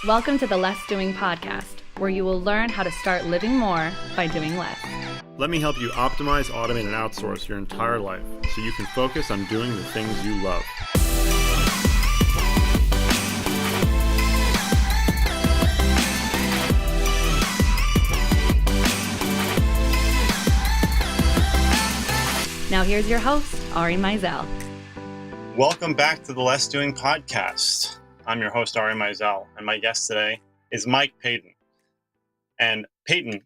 Welcome to the Less Doing podcast, where you will learn how to start living more by doing less. Let me help you optimize, automate, and outsource your entire life so you can focus on doing the things you love. Now here's your host, Ari Mizell. Welcome back to the Less Doing podcast. I'm your host, Ari Mizell, and my guest today is Mike Paton. And Paton,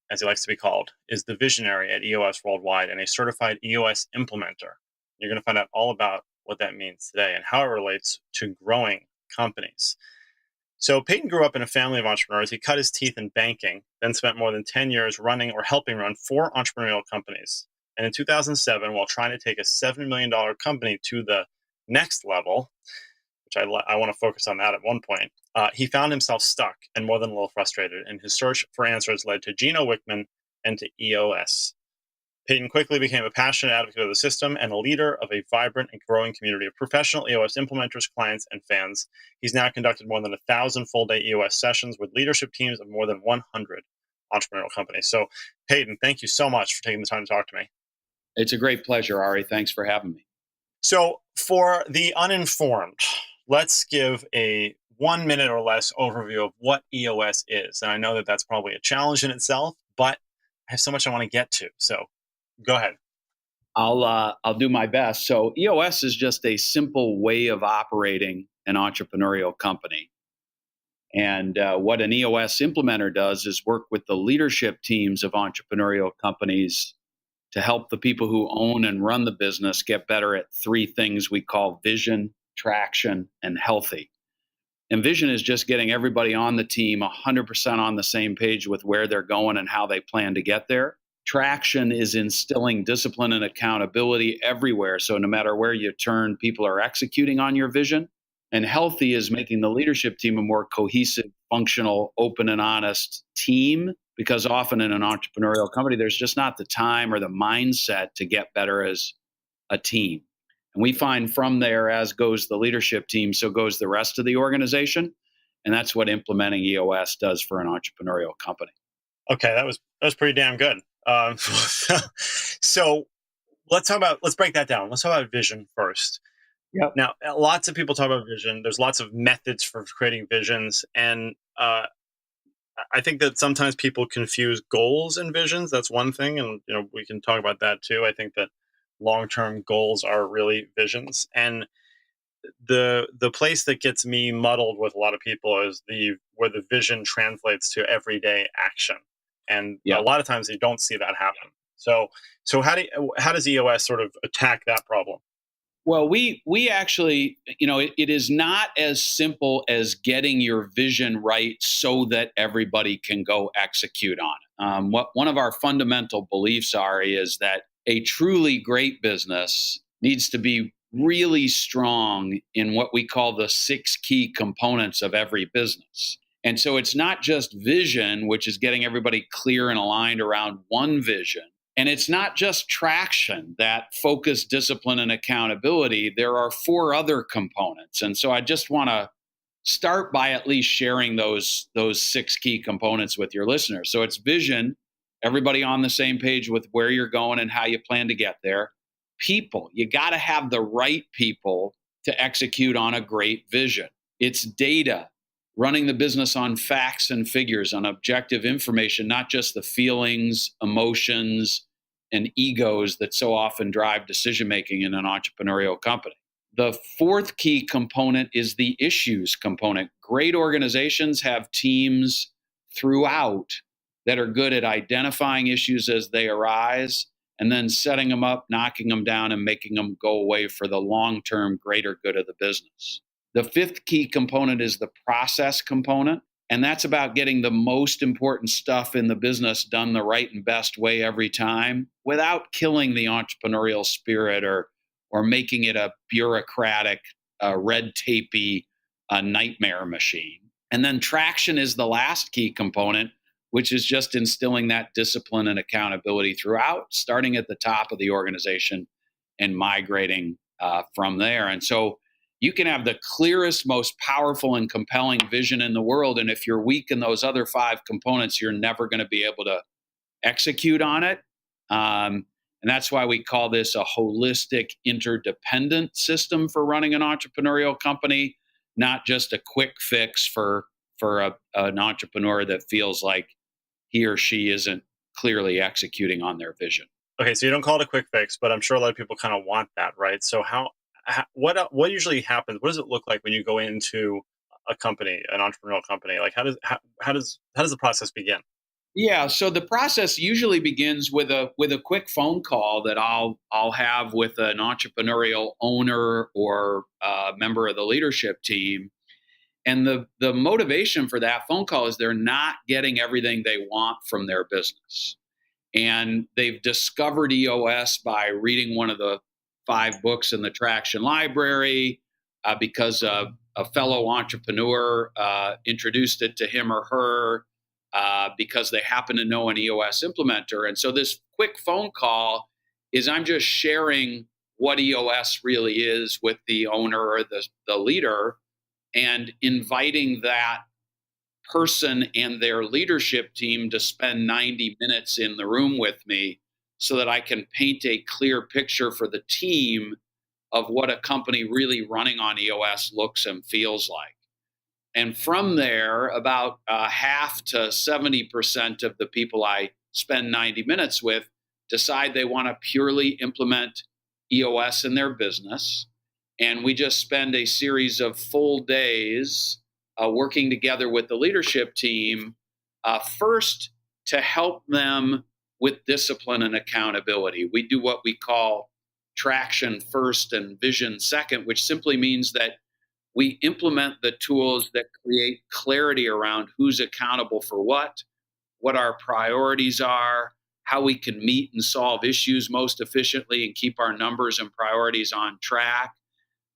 as he likes to be called, is the visionary at EOS Worldwide and a certified EOS Implementer. You're going to find out all about what that means today and how it relates to growing companies. So Paton grew up in a family of entrepreneurs. He cut his teeth in banking, then spent more than 10 years running or helping run 4 entrepreneurial companies. And in 2007, while trying to take a $70 million company to the next level, which I want to focus on that at one point, he found himself stuck and more than a little frustrated, and his search for answers led to Gino Wickman and to EOS. Paton quickly became a passionate advocate of the system and a leader of a vibrant and growing community of professional EOS implementers, clients, and fans. He's now conducted more than 1,000 full-day EOS sessions with leadership teams of more than 100 entrepreneurial companies. So, Paton, thank you so much for taking the time to talk to me. It's a great pleasure, Ari. Thanks for having me. So for the uninformed, let's give a 1 minute or less overview of what EOS is. And I know that that's probably a challenge in itself, but I have so much I want to get to. So go ahead. I'll do my best. So EOS is just a simple way of operating an entrepreneurial company. And what an EOS implementer does is work with the leadership teams of entrepreneurial companies to help the people who own and run the business get better at 3 things we call vision, traction, and healthy. And vision is just getting everybody on the team 100% on the same page with where they're going and how they plan to get there. Traction is instilling discipline and accountability everywhere. So no matter where you turn, people are executing on your vision. And healthy is making the leadership team a more cohesive, functional, open, and honest team. Because often in an entrepreneurial company, there's just not the time or the mindset to get better as a team. And we find from there, as goes the leadership team, so goes the rest of the organization. And that's what implementing EOS does for an entrepreneurial company. Okay, that was pretty damn good. So let's break that down. Let's talk about vision first. Yep. Now, lots of people talk about vision. There's lots of methods for creating visions. And I think that sometimes people confuse goals and visions. That's one thing. And, we can talk about that too. I think that long-term goals are really visions. And the place that gets me muddled with a lot of people is where the vision translates to everyday action. And a lot of times you don't see that happen. So how does EOS sort of attack that problem? Well, we actually, it is not as simple as getting your vision right so that everybody can go execute on it. What one of our fundamental beliefs is that a truly great business needs to be really strong in what we call the 6 key components of every business. And so it's not just vision, which is getting everybody clear and aligned around one vision. And it's not just traction, that focus, discipline, and accountability. There are 4 other components. And so I just want to start by at least sharing those 6 key components with your listeners. So it's vision, everybody on the same page with where you're going and how you plan to get there. People, you got to have the right people to execute on a great vision. It's data, running the business on facts and figures, on objective information, not just the feelings, emotions, and egos that so often drive decision-making in an entrepreneurial company. The 4th key component is the issues component. Great organizations have teams throughout that are good at identifying issues as they arise and then setting them up, knocking them down, and making them go away for the long-term greater good of the business. The 5th key component is the process component. And that's about getting the most important stuff in the business done the right and best way every time without killing the entrepreneurial spirit or making it a bureaucratic, red tapey nightmare machine. And then traction is the last key component, which is just instilling that discipline and accountability throughout, starting at the top of the organization and migrating from there. And so you can have the clearest, most powerful and compelling vision in the world. And if you're weak in those other 5 components, you're never going to be able to execute on it. And that's why we call this a holistic, interdependent system for running an entrepreneurial company, not just a quick fix for an entrepreneur that feels like he or she isn't clearly executing on their vision. Okay, so you don't call it a quick fix, but I'm sure a lot of people kind of want that, right? So what usually happens? What does it look like when you go into a company, an entrepreneurial company? Like how does the process begin? Yeah, so the process usually begins with a quick phone call that I'll have with an entrepreneurial owner or a member of the leadership team. And the motivation for that phone call is they're not getting everything they want from their business. And they've discovered EOS by reading one of the 5 books in the Traction Library because a fellow entrepreneur introduced it to him or her because they happen to know an EOS implementer. And so this quick phone call is I'm just sharing what EOS really is with the owner or the leader and inviting that person and their leadership team to spend 90 minutes in the room with me so that I can paint a clear picture for the team of what a company really running on EOS looks and feels like. And from there, about half to 70% of the people I spend 90 minutes with decide they want to purely implement EOS in their business. And we just spend a series of full days working together with the leadership team, first to help them with discipline and accountability. We do what we call traction first and vision second, which simply means that we implement the tools that create clarity around who's accountable for what our priorities are, how we can meet and solve issues most efficiently and keep our numbers and priorities on track.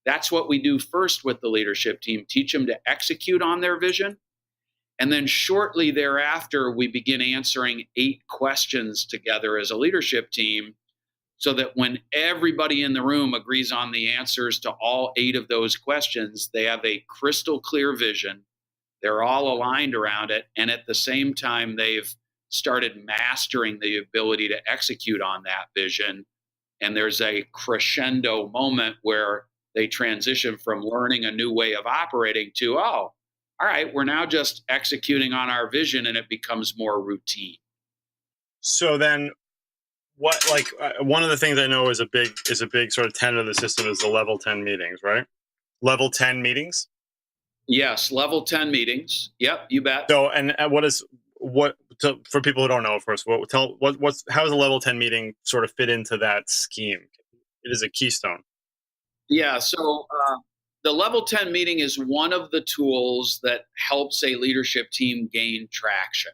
That's what we do first with the leadership team, teach them to execute on their vision. And then shortly thereafter, we begin answering 8 questions together as a leadership team so that when everybody in the room agrees on the answers to all 8 of those questions, they have a crystal clear vision. They're all aligned around it. And at the same time, they've started mastering the ability to execute on that vision. And there's a crescendo moment where they transition from learning a new way of operating to, oh, all right, we're now just executing on our vision, and it becomes more routine. So then one of the things I know is a big sort of tenet of the system is the level 10 meetings, right? Level 10 meetings? Yes, level 10 meetings. Yep, you bet. So, and for people who don't know, of course, how does a level 10 meeting sort of fit into that scheme? It is a keystone. Yeah, so the level 10 meeting is one of the tools that helps a leadership team gain traction.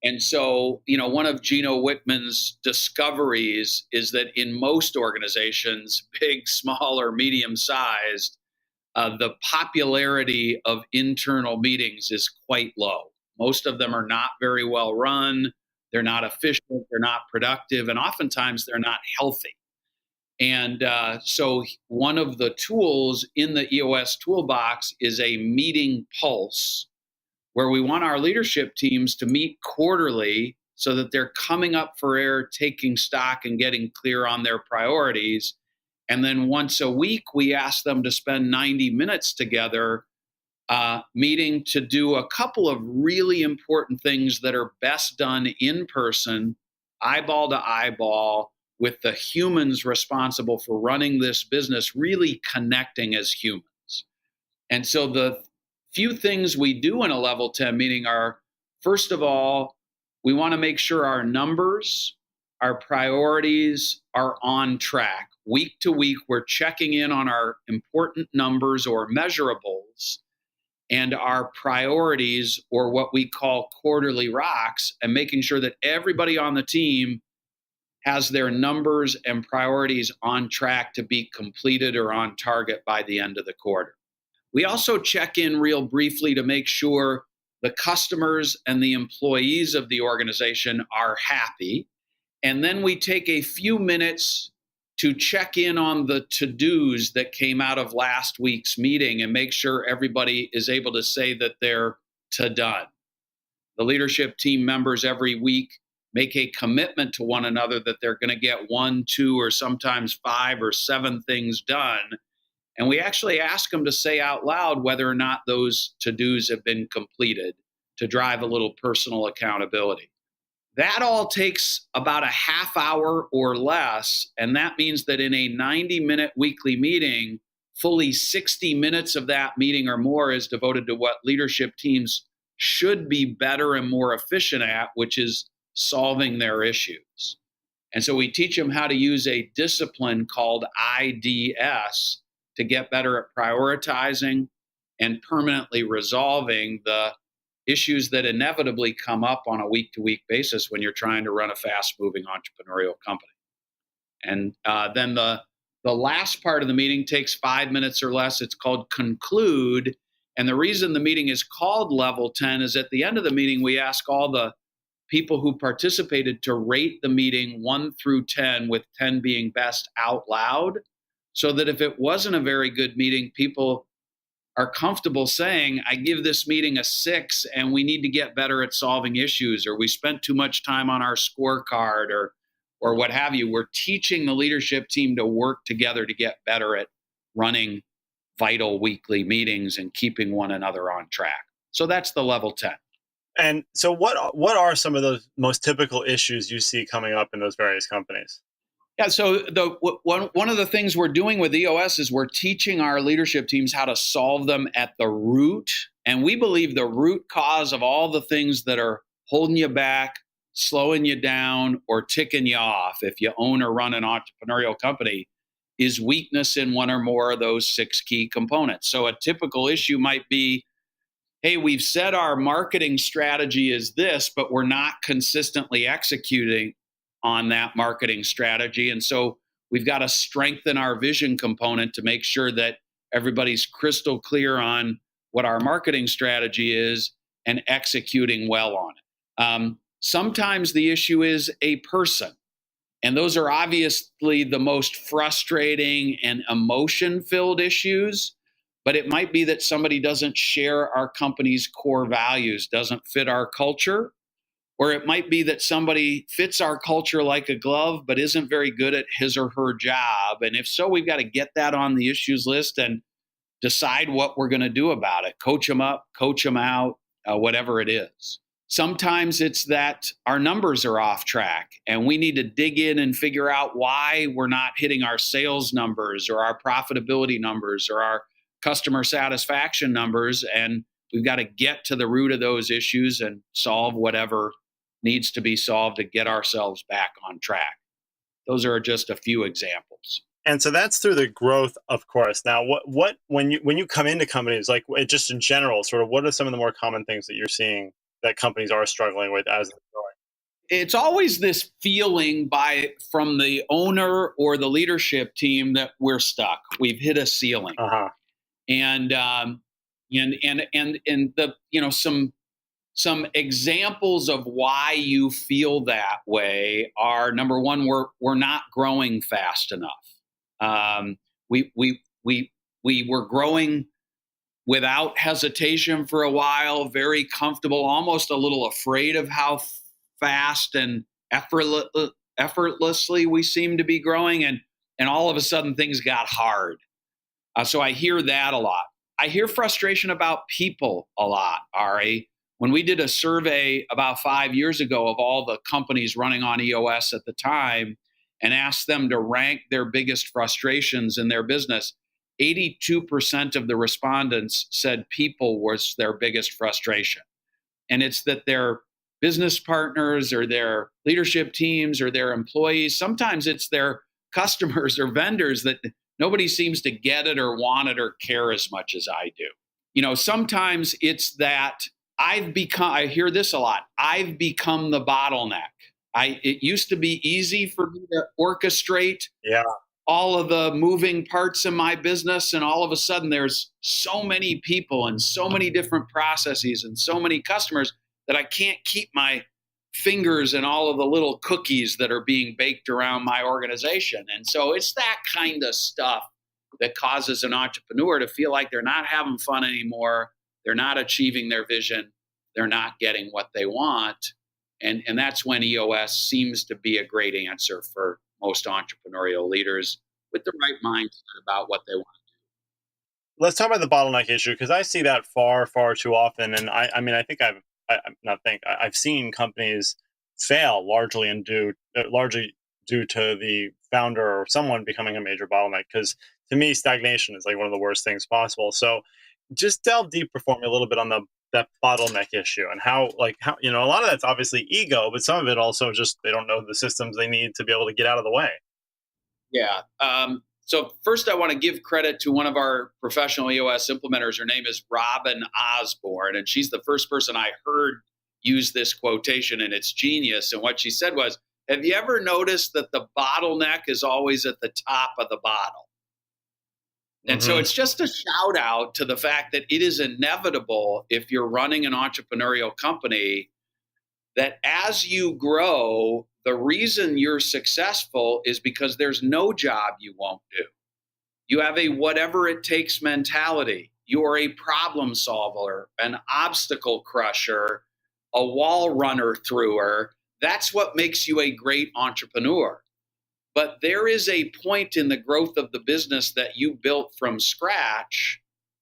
And so, one of Gino Wickman's discoveries is that in most organizations, big, small, or medium-sized, the popularity of internal meetings is quite low. Most of them are not very well run. They're not efficient. They're not productive. And oftentimes they're not healthy. And so one of the tools in the EOS toolbox is a meeting pulse, where we want our leadership teams to meet quarterly so that they're coming up for air, taking stock and getting clear on their priorities. And then once a week, we ask them to spend 90 minutes together meeting to do a couple of really important things that are best done in person, eyeball to eyeball, with the humans responsible for running this business really connecting as humans. And so the few things we do in a level 10 meeting are, first of all, we want to make sure our numbers, our priorities are on track. Week to week, we're checking in on our important numbers or measurables and our priorities, or what we call quarterly rocks, and making sure that everybody on the team has their numbers and priorities on track to be completed or on target by the end of the quarter. We also check in real briefly to make sure the customers and the employees of the organization are happy. And then we take a few minutes to check in on the to-dos that came out of last week's meeting and make sure everybody is able to say that they're to-done. The leadership team members every week make a commitment to one another that they're going to get 1, 2, or sometimes 5 or 7 things done. And we actually ask them to say out loud whether or not those to-dos have been completed to drive a little personal accountability. That all takes about a half hour or less. And that means that in a 90-minute weekly meeting, fully 60 minutes of that meeting or more is devoted to what leadership teams should be better and more efficient at, which is solving their issues. And so we teach them how to use a discipline called IDS to get better at prioritizing and permanently resolving the issues that inevitably come up on a week-to-week basis when you're trying to run a fast-moving entrepreneurial company. And then the last part of the meeting takes 5 minutes or less. It's called conclude. And the reason the meeting is called level 10 is at the end of the meeting, we ask all the people who participated to rate the meeting 1 through 10, with 10 being best out loud, so that if it wasn't a very good meeting, people are comfortable saying, I give this meeting a 6 and we need to get better at solving issues, or we spent too much time on our scorecard, or what have you. We're teaching the leadership team to work together to get better at running vital weekly meetings and keeping one another on track. So that's the level 10. And so what are some of those most typical issues you see coming up in those various companies? Yeah, so one of the things we're doing with EOS is we're teaching our leadership teams how to solve them at the root. And we believe the root cause of all the things that are holding you back, slowing you down, or ticking you off, if you own or run an entrepreneurial company, is weakness in one or more of those 6 key components. So a typical issue might be, hey, we've said our marketing strategy is this, but we're not consistently executing on that marketing strategy. And so we've got to strengthen our vision component to make sure that everybody's crystal clear on what our marketing strategy is and executing well on it. Sometimes the issue is a person. And those are obviously the most frustrating and emotion-filled issues. But it might be that somebody doesn't share our company's core values, doesn't fit our culture. Or it might be that somebody fits our culture like a glove, but isn't very good at his or her job. And if so, we've got to get that on the issues list and decide what we're going to do about it. Coach them up, coach them out, whatever it is. Sometimes it's that our numbers are off track and we need to dig in and figure out why we're not hitting our sales numbers or our profitability numbers or our customer satisfaction numbers. And we've got to get to the root of those issues and solve whatever needs to be solved to get ourselves back on track. Those are just a few examples. And so that's through the growth, of course. Now, what when you come into companies, like just in general, sort of what are some of the more common things that you're seeing that companies are struggling with as they're growing? It's always this feeling from the owner or the leadership team that we're stuck. We've hit a ceiling. Uh-huh. And some examples of why you feel that way are, number one, we're not growing fast enough. We were growing without hesitation for a while, very comfortable, almost a little afraid of how fast and effortlessly we seem to be growing, and all of a sudden things got hard. So I hear that a lot. I hear frustration about people a lot, Ari. When we did a survey about 5 years ago of all the companies running on EOS at the time and asked them to rank their biggest frustrations in their business, 82% of the respondents said people was their biggest frustration. And it's that their business partners or their leadership teams or their employees, sometimes it's their customers or vendors that nobody seems to get it or want it or care as much as I do. You know, sometimes it's that I hear this a lot, I've become the bottleneck. It used to be easy for me to orchestrate all of the moving parts in my business, and all of a sudden there's so many people and so many different processes and so many customers that I can't keep my fingers in all of the little cookies that are being baked around my organization. And so it's that kind of stuff that causes an entrepreneur to feel like they're not having fun anymore. They're not achieving their vision. They're not getting what they want. And that's when EOS seems to be a great answer for most entrepreneurial leaders with the right mindset about what they want. Let's talk about the bottleneck issue, because I see that far, far too often. And I mean, I think I've seen companies fail largely due to the founder or someone becoming a major bottleneck. Because to me, stagnation is like one of the worst things possible. So just delve deeper for me a little bit on that bottleneck issue, and how a lot of that's obviously ego, but some of it also just they don't know the systems they need to be able to get out of the way. Yeah. So first, I want to give credit to one of our professional EOS implementers. Her name is Robin Osborne, and she's the first person I heard use this quotation, and it's genius. And what she said was, have you ever noticed that the bottleneck is always at the top of the bottle? And so it's just a shout out to the fact that it is inevitable, if you're running an entrepreneurial company, that as you grow, the reason you're successful is because there's no job you won't do. You have a whatever it takes mentality. You're a problem solver, an obstacle crusher, a wall runner thrower. That's what makes you a great entrepreneur. But there is a point in the growth of the business that you built from scratch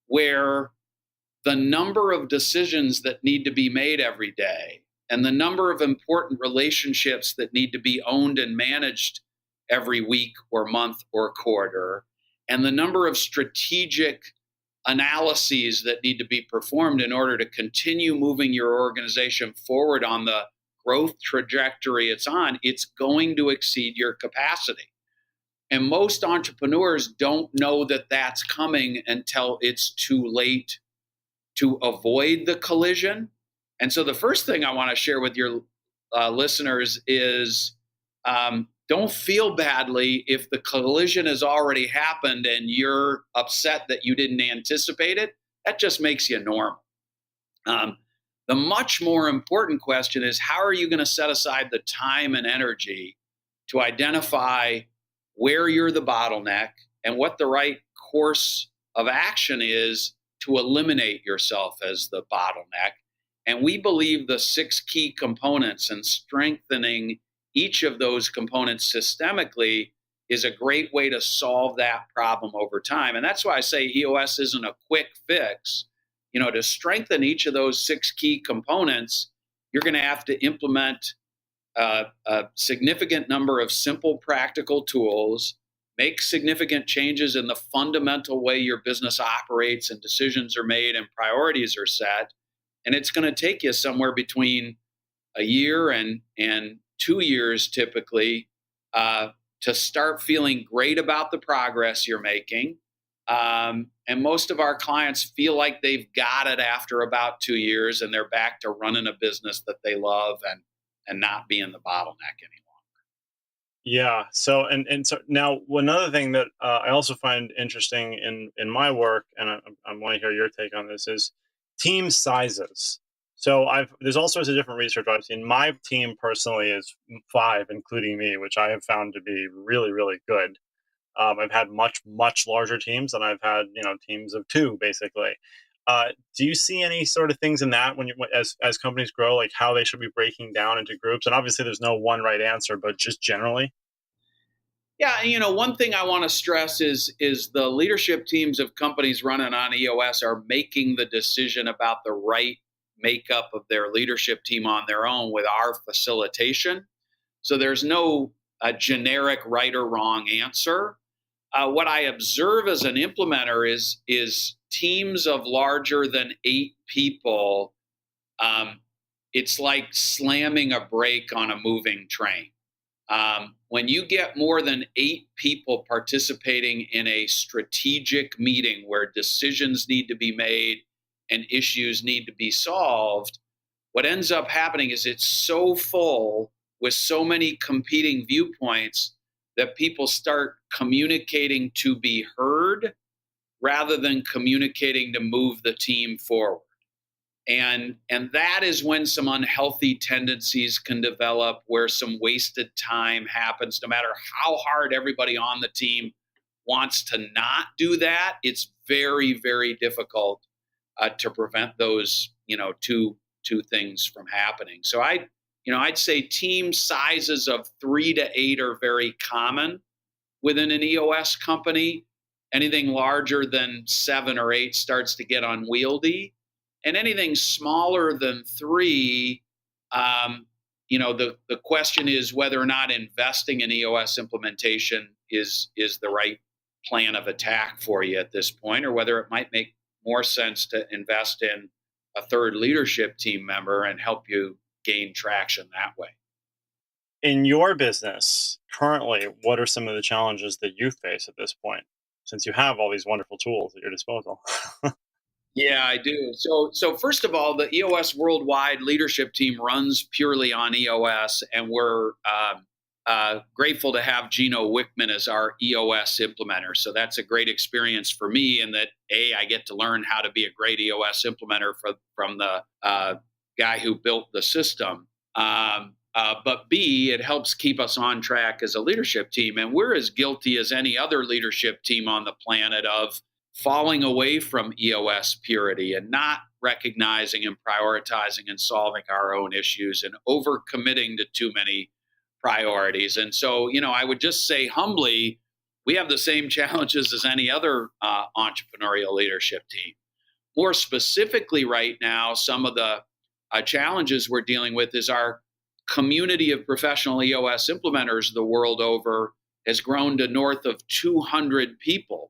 where the number of decisions that need to be made every day and the number of important relationships that need to be owned and managed every week or month or quarter, and the number of strategic analyses that need to be performed in order to continue moving your organization forward on the growth trajectory it's on, it's going to exceed your capacity. And most entrepreneurs don't know that that's coming until it's too late to avoid the collision. And so the first thing I want to share with your listeners is don't feel badly if the collision has already happened and you're upset that you didn't anticipate it. That just makes you normal. The much more important question is, how are you going to set aside the time and energy to identify where you're the bottleneck and what the right course of action is to eliminate yourself as the bottleneck? And we believe the 6 key components and strengthening each of those components systemically is a great way to solve that problem over time. And that's why I say EOS isn't a quick fix. To strengthen each of those 6 key components, you're going to have to implement a significant number of simple, practical tools, make significant changes in the fundamental way your business operates and decisions are made and priorities are set. And it's going to take you somewhere between a year and 2 years typically to start feeling great about the progress you're making. And most of our clients feel like they've got it after about 2 years, and they're back to running a business that they love and not being the bottleneck any longer. Yeah. So so now another thing that I also find interesting in my work, and I want to hear your take on this, is team sizes. So there's all sorts of different research I've seen. My team personally is 5, including me, which I have found to be really, really good. I've had much, much larger teams, and I've had teams of 2 basically. Do you see any sort of things in that as companies grow, like how they should be breaking down into groups? And obviously, there's no one right answer, but just generally. Yeah, one thing I want to stress is the leadership teams of companies running on EOS are making the decision about the right makeup of their leadership team on their own with our facilitation. So there's no generic right or wrong answer. What I observe as an implementer is teams of larger than 8 people. It's like slamming a brake on a moving train. When you get more than 8 people participating in a strategic meeting where decisions need to be made and issues need to be solved, what ends up happening is it's so full with so many competing viewpoints that people start communicating to be heard rather than communicating to move the team forward. And that is when some unhealthy tendencies can develop, where some wasted time happens. No matter how hard everybody on the team wants to not do that, it's very, very difficult to prevent those, two things from happening. So I'd say team sizes of 3 to 8 are very common within an EOS company. Anything larger than 7 or 8 starts to get unwieldy, and anything smaller than 3, the question is whether or not investing in EOS implementation is the right plan of attack for you at this point, or whether it might make more sense to invest in a third leadership team member and help you gain traction that way. In your business currently, what are some of the challenges that you face at this point, since you have all these wonderful tools at your disposal? Yeah, I do. So first of all, the EOS Worldwide leadership team runs purely on EOS, and we're grateful to have Gino Wickman as our EOS implementer. So that's a great experience for me, in that I get to learn how to be a great EOS implementer from the guy who built the system. But B, it helps keep us on track as a leadership team. And we're as guilty as any other leadership team on the planet of falling away from EOS purity and not recognizing and prioritizing and solving our own issues, and overcommitting to too many priorities. And so, I would just say humbly, we have the same challenges as any other entrepreneurial leadership team. More specifically right now, some of the challenges we're dealing with is our community of professional EOS implementers the world over has grown to north of 200 people.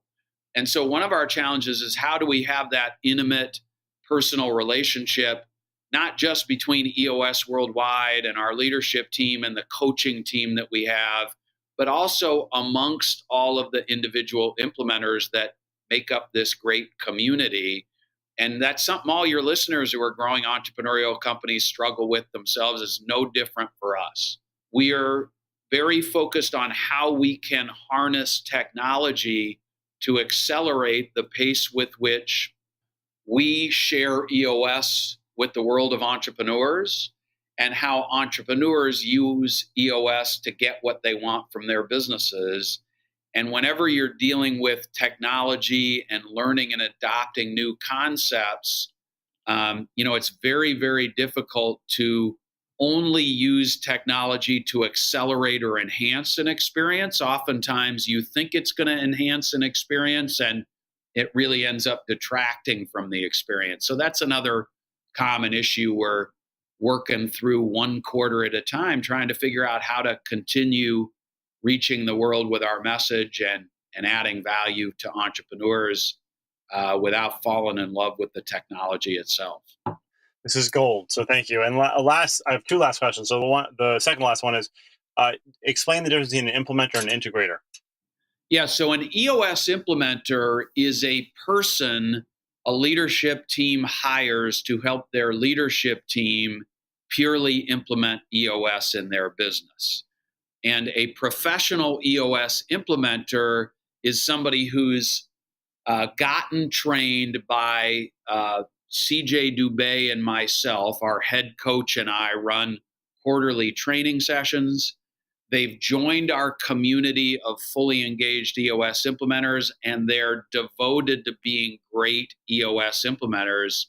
And so one of our challenges is, how do we have that intimate personal relationship, not just between EOS Worldwide and our leadership team and the coaching team that we have, but also amongst all of the individual implementers that make up this great community. And that's something all your listeners who are growing entrepreneurial companies struggle with themselves. Is no different for us. We are very focused on how we can harness technology to accelerate the pace with which we share EOS with the world of entrepreneurs, and how entrepreneurs use EOS to get what they want from their businesses. And whenever you're dealing with technology and learning and adopting new concepts, it's very, very difficult to only use technology to accelerate or enhance an experience. Oftentimes you think it's going to enhance an experience, and it really ends up detracting from the experience. So that's another common issue we're working through one quarter at a time, trying to figure out how to continue reaching the world with our message and adding value to entrepreneurs without falling in love with the technology itself. This is gold. So thank you. And I have 2 last questions. So the second last one is, explain the difference between an implementer and an integrator. Yeah. So an EOS implementer is a person a leadership team hires to help their leadership team purely implement EOS in their business. And a professional EOS implementer is somebody who's gotten trained by CJ Dubé and myself. Our head coach and I run quarterly training sessions. They've joined our community of fully engaged EOS implementers, and they're devoted to being great EOS implementers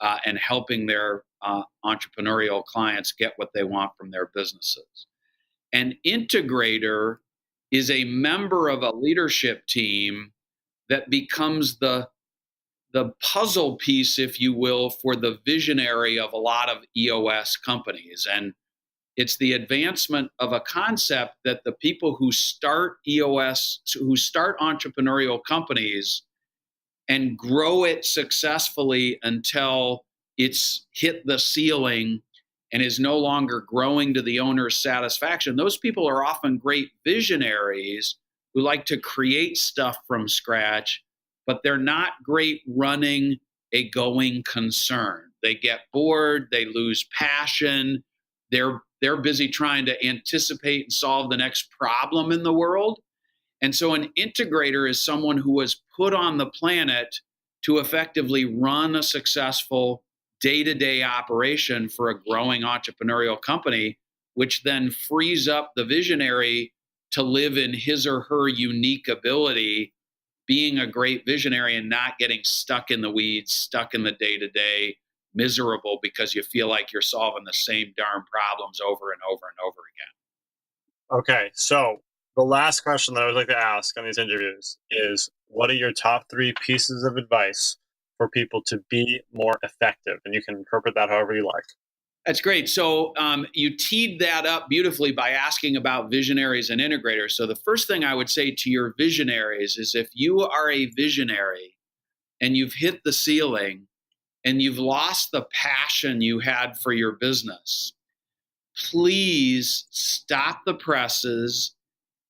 and helping their entrepreneurial clients get what they want from their businesses. An integrator is a member of a leadership team that becomes the puzzle piece, if you will, for the visionary of a lot of EOS companies. And it's the advancement of a concept that the people who start EOS, who start entrepreneurial companies and grow it successfully until it's hit the ceiling and is no longer growing to the owner's satisfaction. Those people are often great visionaries who like to create stuff from scratch, but they're not great running a going concern. They get bored, they lose passion, they're busy trying to anticipate and solve the next problem in the world. And so an integrator is someone who was put on the planet to effectively run a successful day-to-day operation for a growing entrepreneurial company, which then frees up the visionary to live in his or her unique ability, being a great visionary and not getting stuck in the weeds, stuck in the day-to-day, miserable because you feel like you're solving the same darn problems over and over and over again. Okay, so the last question that I would like to ask on these interviews is, what are your top 3 pieces of advice for people to be more effective? And you can interpret that however you like. That's great. So you teed that up beautifully by asking about visionaries and integrators. So the first thing I would say to your visionaries is, if you are a visionary and you've hit the ceiling and you've lost the passion you had for your business, please stop the presses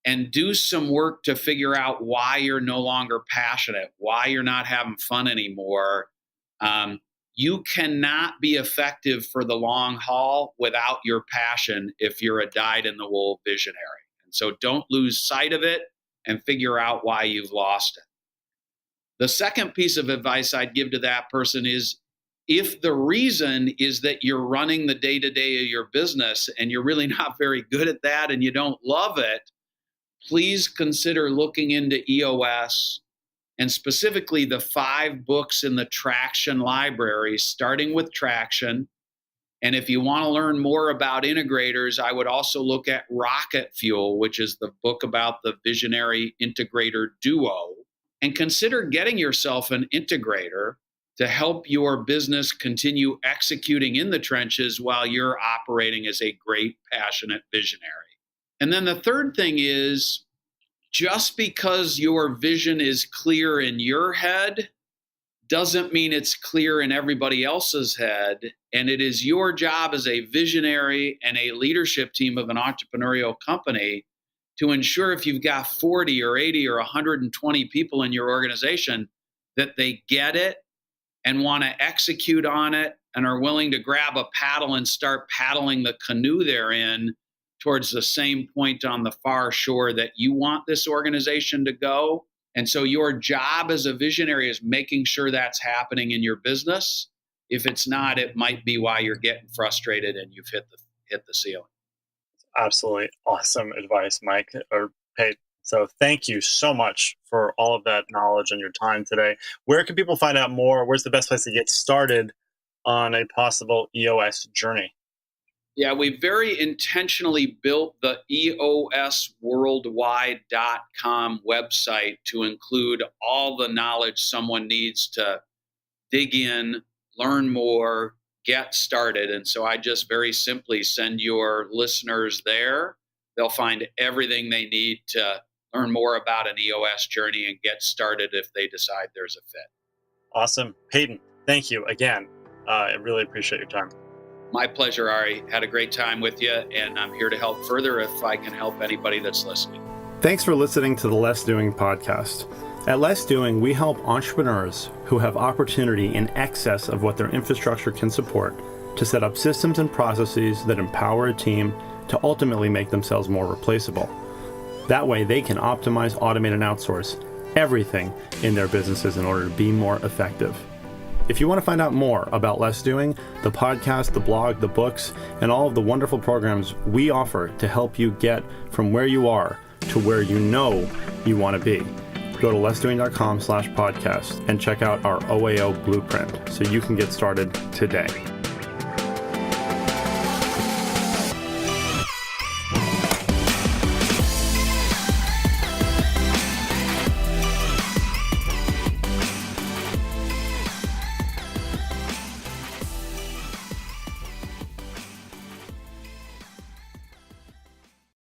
and do some work to figure out why you're no longer passionate, why you're not having fun anymore. You cannot be effective for the long haul without your passion if you're a dyed-in-the-wool visionary. And so don't lose sight of it and figure out why you've lost it. The second piece of advice I'd give to that person is, if the reason is that you're running the day-to-day of your business and you're really not very good at that and you don't love it, please consider looking into EOS, and specifically the 5 books in the Traction library, starting with Traction. And if you want to learn more about integrators, I would also look at Rocket Fuel, which is the book about the visionary integrator duo. And consider getting yourself an integrator to help your business continue executing in the trenches while you're operating as a great, passionate visionary. And then the third thing is, just because your vision is clear in your head doesn't mean it's clear in everybody else's head. And it is your job as a visionary and a leadership team of an entrepreneurial company to ensure, if you've got 40 or 80 or 120 people in your organization, that they get it and want to execute on it and are willing to grab a paddle and start paddling the canoe they're in towards the same point on the far shore that you want this organization to go. And so your job as a visionary is making sure that's happening in your business. If it's not, it might be why you're getting frustrated and you've hit the ceiling. Absolutely awesome advice, Mike or Pate. So thank you so much for all of that knowledge and your time today. Where can people find out more? Where's the best place to get started on a possible EOS journey? Yeah, we very intentionally built the EOS Worldwide.com website to include all the knowledge someone needs to dig in, learn more, get started. And so I just very simply send your listeners there. They'll find everything they need to learn more about an EOS journey and get started if they decide there's a fit. Awesome. Paton, thank you again. I really appreciate your time. My pleasure, Ari. Had a great time with you, and I'm here to help further if I can help anybody that's listening. Thanks for listening to the Less Doing podcast. At Less Doing, we help entrepreneurs who have opportunity in excess of what their infrastructure can support to set up systems and processes that empower a team to ultimately make themselves more replaceable. That way, they can optimize, automate, and outsource everything in their businesses in order to be more effective. If you want to find out more about Less Doing, the podcast, the blog, the books, and all of the wonderful programs we offer to help you get from where you are to where you know you want to be, go to lessdoing.com/podcast and check out our OAO blueprint so you can get started today.